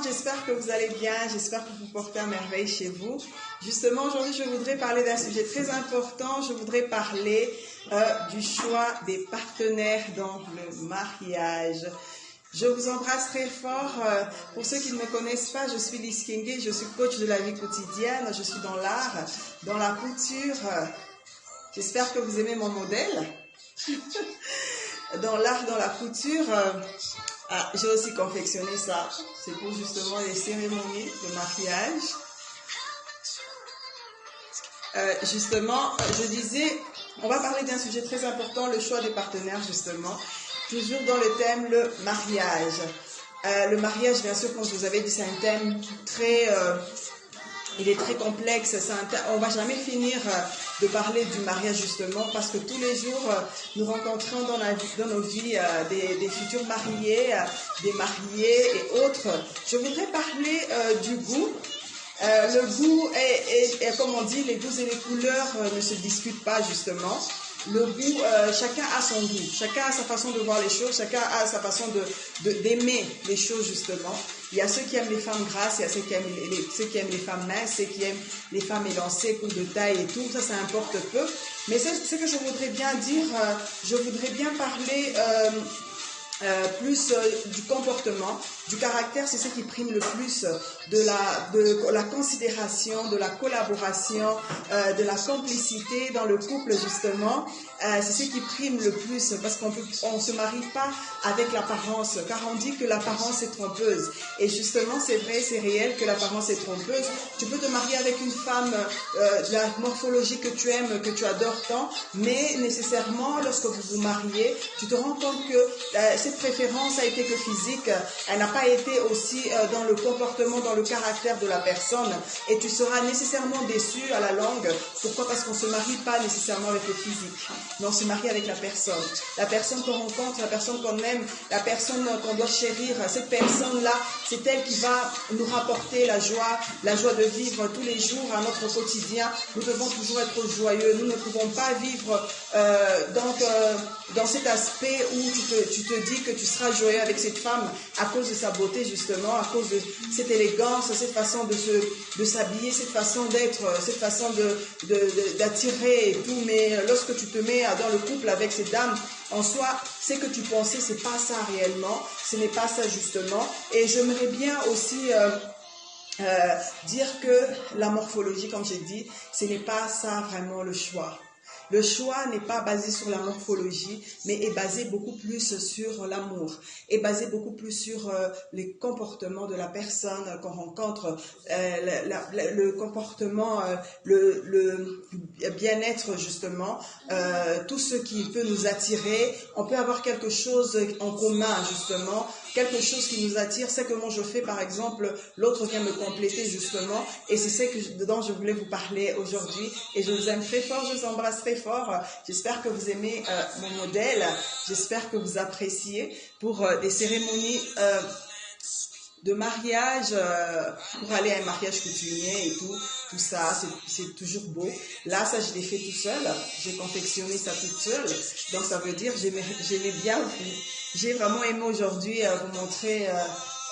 j'espère que vous allez bien, j'espère que vous portez à merveille chez vous. Justement, aujourd'hui, je voudrais parler d'un sujet très important, je voudrais parler du choix des partenaires dans le mariage. Je vous embrasse très fort. Pour ceux qui ne me connaissent pas, je suis Lise Kenge, je suis coach de la vie quotidienne, je suis dans l'art, dans la couture. J'espère que vous aimez mon modèle. Dans l'art, dans la couture, j'ai aussi confectionné ça. C'est pour justement les cérémonies de mariage. Justement, je disais, on va parler d'un sujet très important, le choix des partenaires justement. Toujours dans le thème, le mariage. Le mariage, bien sûr, comme je vous avais dit, c'est un thème très... il est très complexe, on ne va jamais finir de parler du mariage justement parce que tous les jours nous rencontrons dans nos vies des futurs mariés, des mariés et autres. Je voudrais parler du goût. Le goût est, comme on dit, les goûts et les couleurs ne se discutent pas justement. Le goût, chacun a son goût, chacun a sa façon de voir les choses, chacun a sa façon d'aimer les choses justement. Il y a ceux qui aiment les femmes grasses, il y a ceux qui aiment les femmes minces, ceux qui aiment les femmes élancées, coups de taille et tout, ça importe peu. Mais ce que je voudrais bien dire, je voudrais bien parler plus du comportement, du caractère, c'est ce qui prime le plus, de la considération, de la collaboration, de la complicité dans le couple justement. C'est ce qui prime le plus parce qu'on se marie pas avec l'apparence, car on dit que l'apparence est trompeuse. Et justement, c'est vrai, c'est réel que l'apparence est trompeuse. Tu peux te marier avec une femme de la morphologie que tu aimes, que tu adores tant, mais nécessairement, lorsque vous vous mariez, tu te rends compte que cette préférence a été que physique, elle n'a pas été aussi dans le comportement, dans le caractère de la personne, et tu seras nécessairement déçu à la longue. Pourquoi? Parce qu'on ne se marie pas nécessairement avec le physique, mais on se marie avec la personne qu'on rencontre, la personne qu'on aime, la personne qu'on doit chérir. Cette personne-là, c'est elle qui va nous rapporter la joie de vivre tous les jours à notre quotidien. Nous devons toujours être joyeux, nous ne pouvons pas vivre dans cet aspect où tu te dis que tu seras joyeux avec cette femme à cause de sa beauté justement, à cause de cette élégance, cette façon de s'habiller, cette façon d'être, cette façon d'attirer et tout. Mais lorsque tu te mets dans le couple avec cette dame, en soi, ce que tu pensais, c'est pas ça réellement, ce n'est pas ça justement. Et j'aimerais bien aussi dire que la morphologie, comme j'ai dit, ce n'est pas ça vraiment le choix. Le choix n'est pas basé sur la morphologie, mais est basé beaucoup plus sur l'amour, est basé beaucoup plus sur les comportements de la personne qu'on rencontre, le comportement, le bien-être justement, tout ce qui peut nous attirer. On peut avoir quelque chose en commun justement, quelque chose qui nous attire. C'est que moi je fais par exemple, l'autre vient me compléter justement, et c'est ce dont je voulais vous parler aujourd'hui. Et je vous aime très fort, je vous embrasse très fort. J'espère que vous aimez mon modèle, j'espère que vous appréciez pour des cérémonies de mariage, pour aller à un mariage coutumier et tout ça, c'est toujours beau. Là, ça, je l'ai fait tout seul, j'ai confectionné ça toute seule, donc ça veut dire j'aimais bien, j'ai vraiment aimé aujourd'hui vous montrer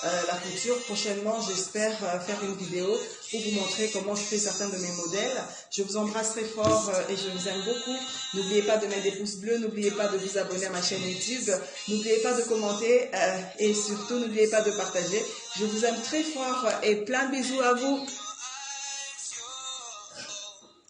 la couture. Prochainement, j'espère faire une vidéo pour vous montrer comment je fais certains de mes modèles. Je vous embrasse très fort et je vous aime beaucoup. N'oubliez pas de mettre des pouces bleus, n'oubliez pas de vous abonner à ma chaîne YouTube, n'oubliez pas de commenter et surtout n'oubliez pas de partager. Je vous aime très fort et plein de bisous à vous.